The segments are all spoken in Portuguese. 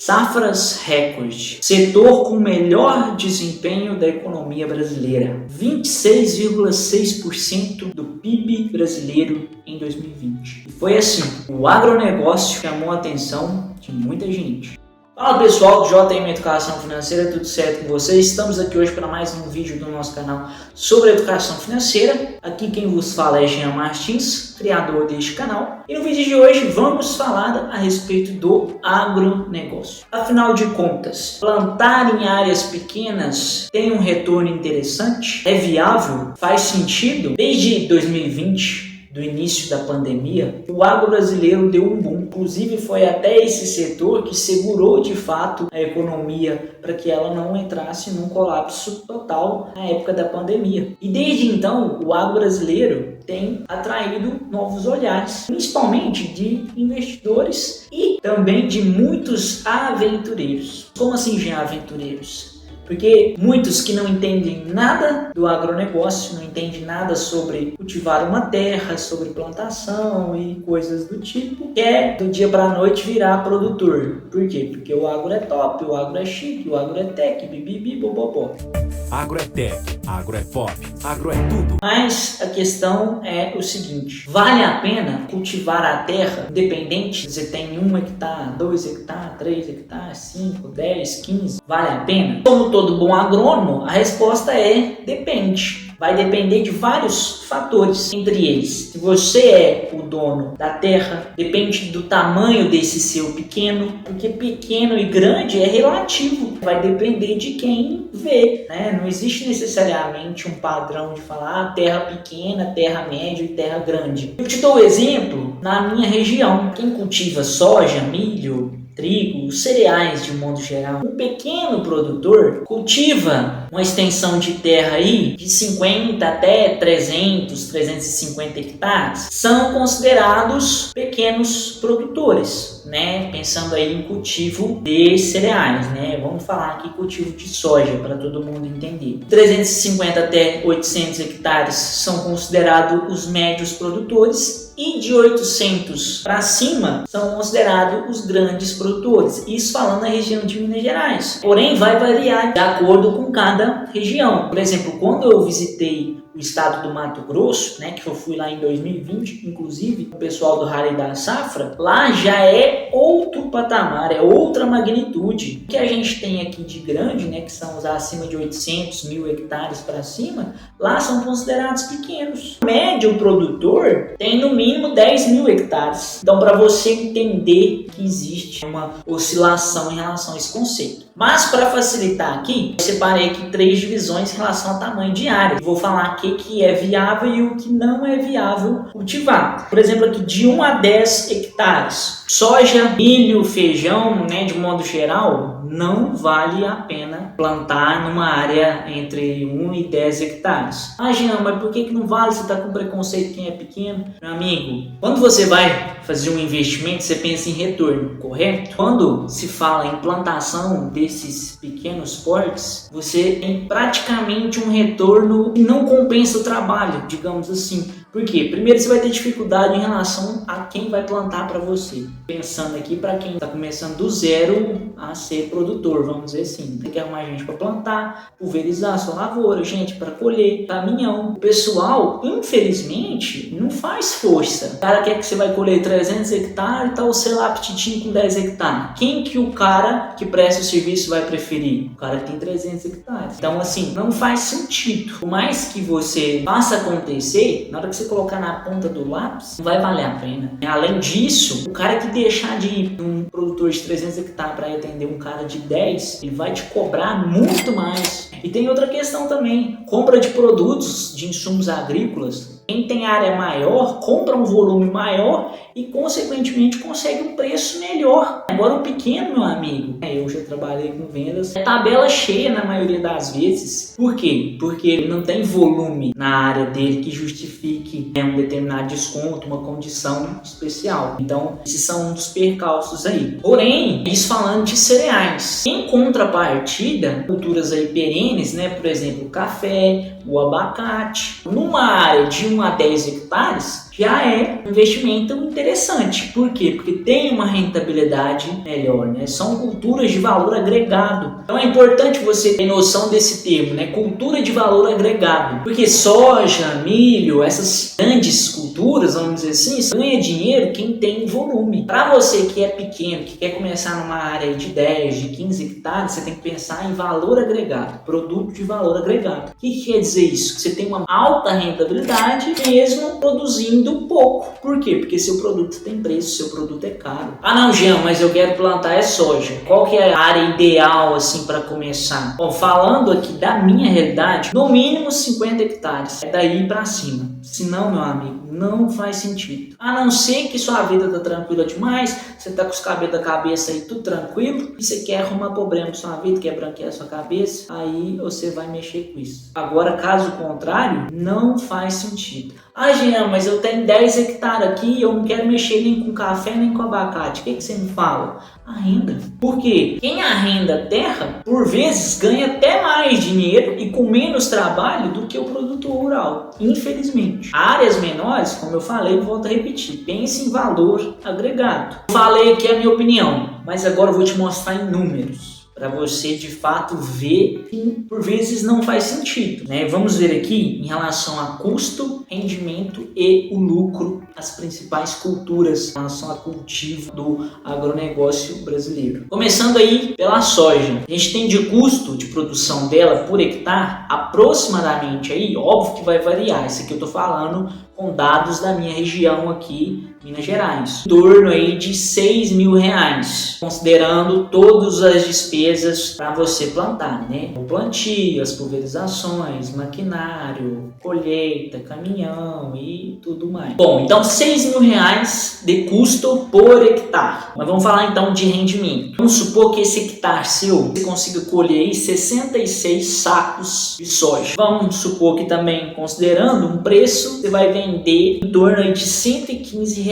Safras recorde. Setor com melhor desempenho da economia brasileira. 26,6% do PIB brasileiro em 2020. E foi assim, o agronegócio chamou a atenção de muita gente. Fala pessoal do JM Educação Financeira, tudo certo com vocês? Estamos aqui hoje para mais um vídeo do nosso canal sobre educação financeira. Aqui quem vos fala é Jean Martins, criador deste canal. E no vídeo de hoje vamos falar a respeito do agronegócio. Afinal de contas, plantar em áreas pequenas tem um retorno interessante? É viável? Faz sentido? Desde 2020, do início da pandemia, o agro brasileiro deu um boom. Inclusive foi até esse setor que segurou de fato a economia para que ela não entrasse num colapso total na época da pandemia. E desde então o agro brasileiro tem atraído novos olhares, principalmente de investidores e também de muitos aventureiros. Como assim, Jean, aventureiros? Porque muitos que não entendem nada do agronegócio, não entendem nada sobre cultivar uma terra, sobre plantação e coisas do tipo, quer do dia para a noite virar produtor. Por quê? Porque o agro é top, o agro é chique, o agro é tech, bibibi, bobobó. Agro é tech, agro é pop, agro é tudo. Mas a questão é o seguinte, vale a pena cultivar a terra independente se você tem 1 hectare, 2 hectares, 3 hectares, 5, 10, 15, vale a pena? Como todo bom agrônomo, a resposta é depende. Vai depender de vários fatores, entre eles, se você é o dono da terra, depende do tamanho desse seu pequeno, porque pequeno e grande é relativo, vai depender de quem vê, né? Não existe necessariamente um padrão de falar terra pequena, terra média e terra grande. Eu te dou um exemplo na minha região, quem cultiva soja, milho, trigo, cereais de um modo geral. Um pequeno produtor cultiva uma extensão de terra aí de 50 até 300, 350 hectares. São considerados pequenos produtores, né? Pensando aí em cultivo de cereais, né? Vamos falar aqui cultivo de soja para todo mundo entender. 350 até 800 hectares são considerados os médios produtores. E de 800 para cima são considerados os grandes produtores. Isso falando na região de Minas Gerais. Porém, vai variar de acordo com cada região. Por exemplo, quando eu visitei o estado do Mato Grosso, né, que eu fui lá em 2020, inclusive o pessoal do Rally da Safra, lá já é outro patamar, é outra magnitude. O que a gente tem aqui de grande, né, que são os acima de 800 mil hectares para cima, lá são considerados pequenos. O médio produtor tem no mínimo 10 mil hectares. Então, para você entender que existe uma oscilação em relação a esse conceito. Mas para facilitar aqui, eu separei aqui 3 divisões em relação ao tamanho de área. Vou falar o que é viável e o que não é viável cultivar. Por exemplo, aqui de 1 a 10 hectares. Soja, milho, feijão, né, de modo geral, não vale a pena plantar numa área entre 1 e 10 hectares. Ah, Jean, mas por que não vale? Você está com preconceito quem é pequeno? Meu amigo, quando você vai fazer um investimento, você pensa em retorno, correto? Quando se fala em plantação desses pequenos portes, você tem praticamente um retorno que não compensa o trabalho, digamos assim. Por quê? Primeiro você vai ter dificuldade em relação a quem vai plantar para você. Pensando aqui para quem está começando do zero a ser produtor, vamos dizer assim. Tem que arrumar gente para plantar, pulverizar sua lavoura, gente para colher, caminhão. O pessoal, infelizmente, não faz força. O cara quer que você vai colher 300 hectares e tá o seu lá petitinho com 10 hectares. Quem que o cara que presta o serviço vai preferir? O cara que tem 300 hectares. Então, assim, não faz sentido. Por mais que você faça acontecer, na hora que você colocar na ponta do lápis, não vai valer a pena. Além disso, o cara que deixar de ir um produtor de 300 hectares para atender um cara de 10, ele vai te cobrar muito mais. E tem outra questão também, compra de produtos, de insumos agrícolas. Quem tem área maior, compra um volume maior e, consequentemente, consegue um preço melhor. Agora, o pequeno, meu amigo, eu já trabalhei com vendas, é tabela cheia na maioria das vezes. Por quê? Porque ele não tem volume na área dele que justifique um determinado desconto, uma condição especial. Então, esses são um dos percalços aí. Porém, isso falando de cereais. Em contrapartida, culturas aí perenes, né? Por exemplo, o café, o abacate. Numa área de 1 a 10 hectares, já é um investimento interessante. Por quê? Porque tem uma rentabilidade melhor, né? São culturas de valor agregado. Então é importante você ter noção desse termo, né? Cultura de valor agregado. Porque soja, milho, essas grandes culturas, vamos dizer assim, ganha dinheiro quem tem volume. Para você que é pequeno, que quer começar numa área de 10, de 15 hectares, você tem que pensar em valor agregado, produto de valor agregado. O que quer dizer isso? Que você tem uma alta rentabilidade mesmo produzindo pouco. Por quê? Porque seu produto tem preço, seu produto é caro. Ah não, Jean, mas eu quero plantar soja. Qual que é a área ideal assim para começar? Bom, falando aqui da minha realidade, no mínimo 50 hectares. É daí para cima. Se não, meu amigo, não faz sentido. A não ser que sua vida tá tranquila demais, você tá com os cabelos da cabeça aí tudo tranquilo, e você quer arrumar problema com sua vida, quer branquear sua cabeça, aí você vai mexer com isso. Agora, caso contrário, não faz sentido. Ah, Jean, mas eu tenho 10 hectares aqui e eu não quero mexer nem com café nem com abacate. O que você me fala? A renda. Por quê? Quem arrenda terra, por vezes, ganha até mais dinheiro e com menos trabalho do que o produtor rural. Infelizmente. Áreas menores, como eu falei, volto a repetir, pense em valor agregado. Falei aqui a minha opinião, mas agora eu vou te mostrar em números, para você de fato ver que por vezes não faz sentido, né? Vamos ver aqui em relação a custo, rendimento e o lucro, as principais culturas em relação a cultivo do agronegócio brasileiro. Começando aí pela soja, a gente tem de custo de produção dela por hectare aproximadamente aí, óbvio que vai variar, isso aqui eu tô falando com dados da minha região aqui, Minas Gerais, em torno aí de R$6.000, considerando todas as despesas para você plantar, né? O plantio, as pulverizações, maquinário, colheita, caminhão e tudo mais. Bom, então R$6.000 de custo por hectare. Mas vamos falar então de rendimento. Vamos supor que esse hectare seu, você consiga colher aí 66 sacos de soja. Vamos supor que também, considerando um preço, você vai vender em torno de R$115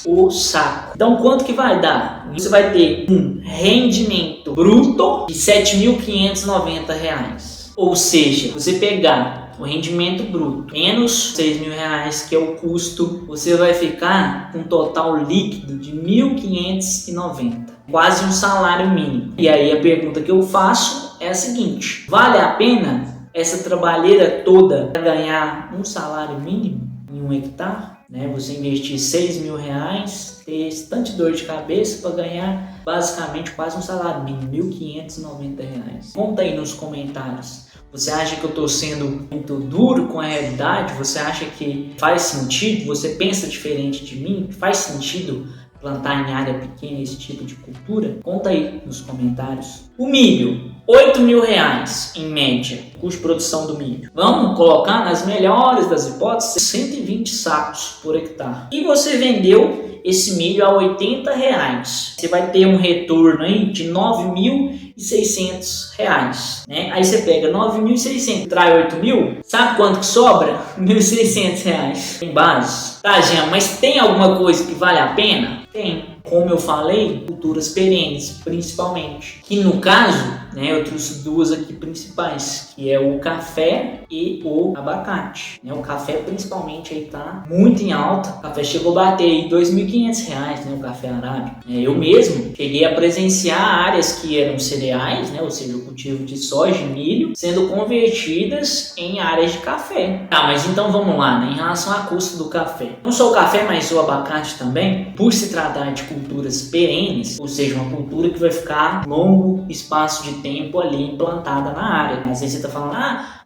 o saco. Então quanto que vai dar? Você vai ter um rendimento bruto de R$7.590. Ou seja, você pegar o rendimento bruto menos R$6.000, que é o custo, você vai ficar com um total líquido de R$1.590. Quase um salário mínimo. E aí a pergunta que eu faço é a seguinte: vale a pena essa trabalheira toda para ganhar um salário mínimo em um hectare? Né? Você investir R$6.000, ter esse tanto de dor de cabeça para ganhar basicamente quase um salário mínimo, R$1.590. Conta aí nos comentários. Você acha que eu estou sendo muito duro com a realidade? Você acha que faz sentido? Você pensa diferente de mim? Faz sentido plantar em área pequena esse tipo de cultura? Conta aí nos comentários. O milho, R$8.000 em média, custo de produção do milho. Vamos colocar nas melhores das hipóteses 120 sacos por hectare. E você vendeu esse milho a R$80. Você vai ter um retorno aí de R$9.600, né? Aí você pega 9.600, trai 8.000, sabe quanto que sobra? R$1.600 em base. Tá, Jean, mas tem alguma coisa que vale a pena? Tem. Como eu falei, culturas perenes, principalmente. Que no caso, né, eu trouxe duas aqui principais, que é o café e o abacate. Né, o café principalmente aí tá muito em alta. O café chegou a bater aí R$2.500, né, o café arábico. Eu mesmo cheguei a presenciar áreas que eram cereais, né, ou seja, o cultivo de soja e milho, sendo convertidas em áreas de café. Tá, mas então vamos lá, né, em relação a custo do café. Não só o café, mas o abacate também, por se tratar de culturas perenes, ou seja, uma cultura que vai ficar longo espaço de tempo ali implantada na área. Às vezes você está falando,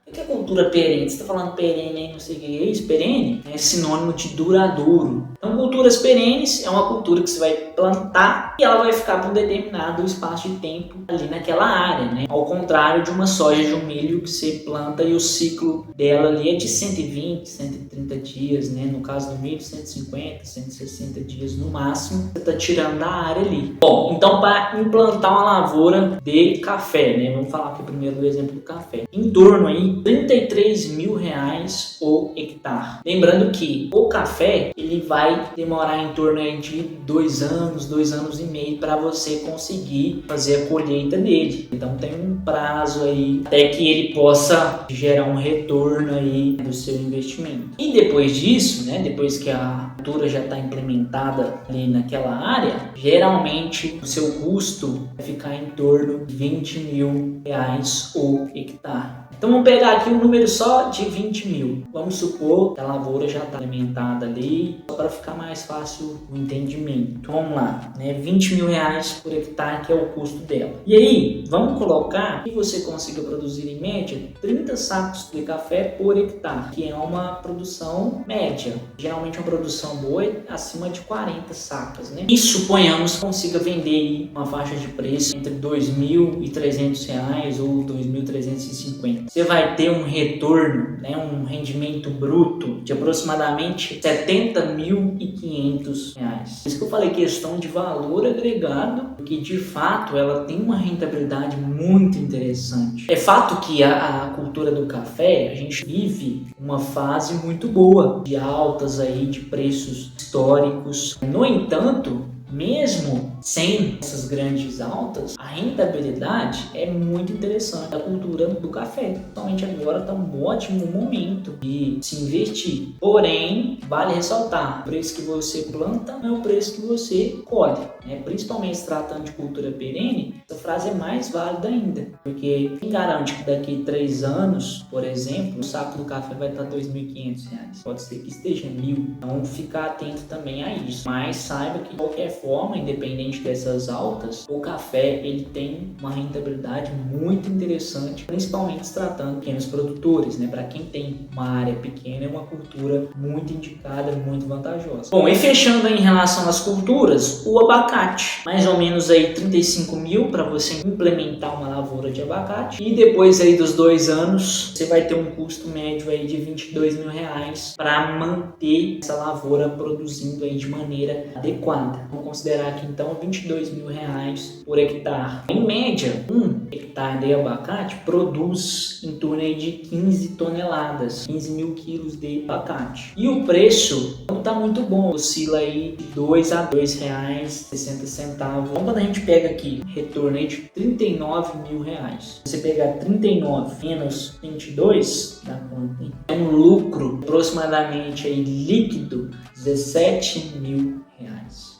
o que é cultura perene? Você está falando perene aí, não sei o que é isso? Perene é sinônimo de duradouro. Então, culturas perenes é uma cultura que você vai plantar e ela vai ficar por um determinado espaço de tempo ali naquela área, né? Ao contrário de uma soja, de um milho que você planta e o ciclo dela ali é de 120, 130 dias, né? No caso do milho, 150, 160 dias no máximo, você está tirando da área ali. Bom, então para implantar uma lavoura de café, né? Vamos falar aqui primeiro do exemplo do café. Em torno aí R$33.000 o hectare. Lembrando que o café ele vai demorar em torno de 2 anos, anos, 2 anos e meio para você conseguir fazer a colheita dele. Então tem um prazo aí até que ele possa gerar um retorno aí do seu investimento. E depois disso, né, depois que a cultura já está implementada ali naquela área, geralmente o seu custo vai ficar em torno de R$20.000 o hectare. Então vamos pegar aqui um número só de 20 mil. Vamos supor que a lavoura já está alimentada ali, só para ficar mais fácil o entendimento. Então vamos lá, né? R$20.000 por hectare, que é o custo dela. E aí, vamos colocar que você consiga produzir em média 30 sacos de café por hectare, que é uma produção média. Geralmente uma produção boa é acima de 40 sacas, né? E suponhamos que consiga vender uma faixa de preço entre R$2.300 ou R$2.350. Você vai ter um retorno, né, um rendimento bruto de aproximadamente R$70.500. Por isso que eu falei questão de valor agregado, porque de fato ela tem uma rentabilidade muito interessante. É fato que a cultura do café, a gente vive uma fase muito boa de altas aí de preços históricos. No entanto, mesmo sem essas grandes altas, a rentabilidade é muito interessante da cultura do café. Principalmente agora está um ótimo momento de se investir. Porém, vale ressaltar, o preço que você planta não é o preço que você colhe, né? Principalmente se tratando de cultura perene, essa frase é mais válida ainda, porque quem garante que daqui 3 anos, por exemplo, o saco do café vai estar R$2.500? Pode ser que esteja R$1.000. Então, ficar atento também a isso. Mas saiba que de qualquer forma, independente dessas altas, o café ele tem uma rentabilidade muito interessante, principalmente se tratando de pequenos produtores, né? Para quem tem uma área pequena, é uma cultura muito indicada, muito vantajosa. Bom, e fechando em relação às culturas, o abacate, mais ou menos aí 35 mil para você implementar uma lavoura de abacate, e depois aí dos 2 anos você vai ter um custo médio aí de R$22.000 para manter essa lavoura produzindo aí de maneira adequada. Vamos considerar aqui então R$22.000 por hectare. Em média, um hectare de abacate produz em torno aí de 15 toneladas, 15 mil quilos de abacate. E o preço não está muito bom, oscila aí de R$2 a R$2,60. Então quando a gente pega aqui retorno aí de R$39.000, você pegar 39 menos 22, dá quanto, hein? É um lucro aproximadamente aí líquido R$17.000.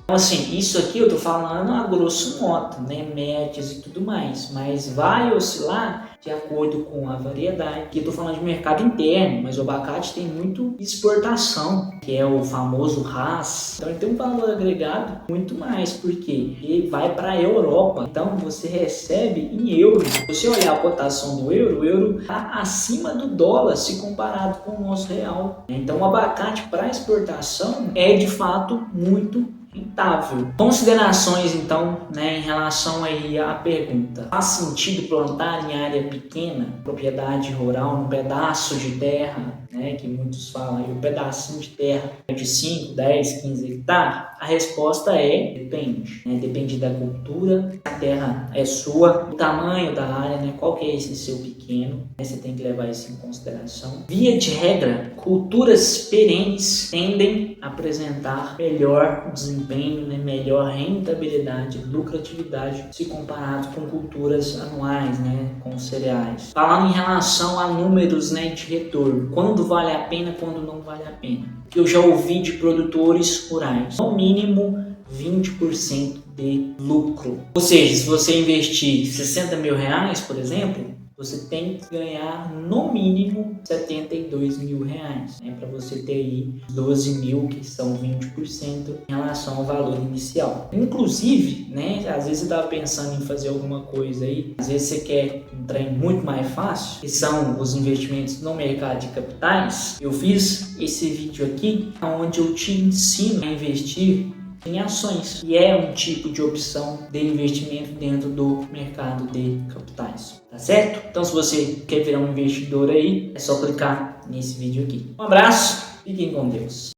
Então assim, isso aqui eu tô falando a grosso modo, né, médias e tudo mais, mas vai oscilar de acordo com a variedade. Aqui eu tô falando de mercado interno, mas o abacate tem muito exportação, que é o famoso Hass. Então ele tem um valor agregado muito mais, porque ele vai para a Europa. Então você recebe em euro. Se você olhar a cotação do euro, o euro está acima do dólar se comparado com o nosso real. Então o abacate para exportação é de fato muito rentável. Considerações então, né, em relação aí à pergunta: faz sentido plantar em área pequena, propriedade rural, um pedaço de terra, né, que muitos falam aí, um pedacinho de terra de 5, 10, 15 hectares? A resposta é depende, né? Depende da cultura, a terra é sua, o tamanho da área, né, qual que é esse seu pequeno, né, você tem que levar isso em consideração. Via de regra, culturas perenes tendem a apresentar melhor desempenho, né, melhor rentabilidade, lucratividade, se comparado com culturas anuais, né, com cereais. Falando em relação a números, né, de retorno, quando vale a pena, quando não vale a pena, que eu já ouvi de produtores rurais, no mínimo 20% de lucro. Ou seja, se você investir R$60.000, por exemplo, você tem que ganhar no mínimo R$72.000, né, para você ter aí 12 mil, que são 20% em relação ao valor inicial. Inclusive, né, às vezes você estava pensando em fazer alguma coisa aí, às vezes você quer um trem muito mais fácil, que são os investimentos no mercado de capitais. Eu fiz esse vídeo aqui onde eu te ensino a investir em ações, que é um tipo de opção de investimento dentro do mercado de capitais, tá certo? Então se você quer virar um investidor aí, é só clicar nesse vídeo aqui. Um abraço, fiquem com Deus.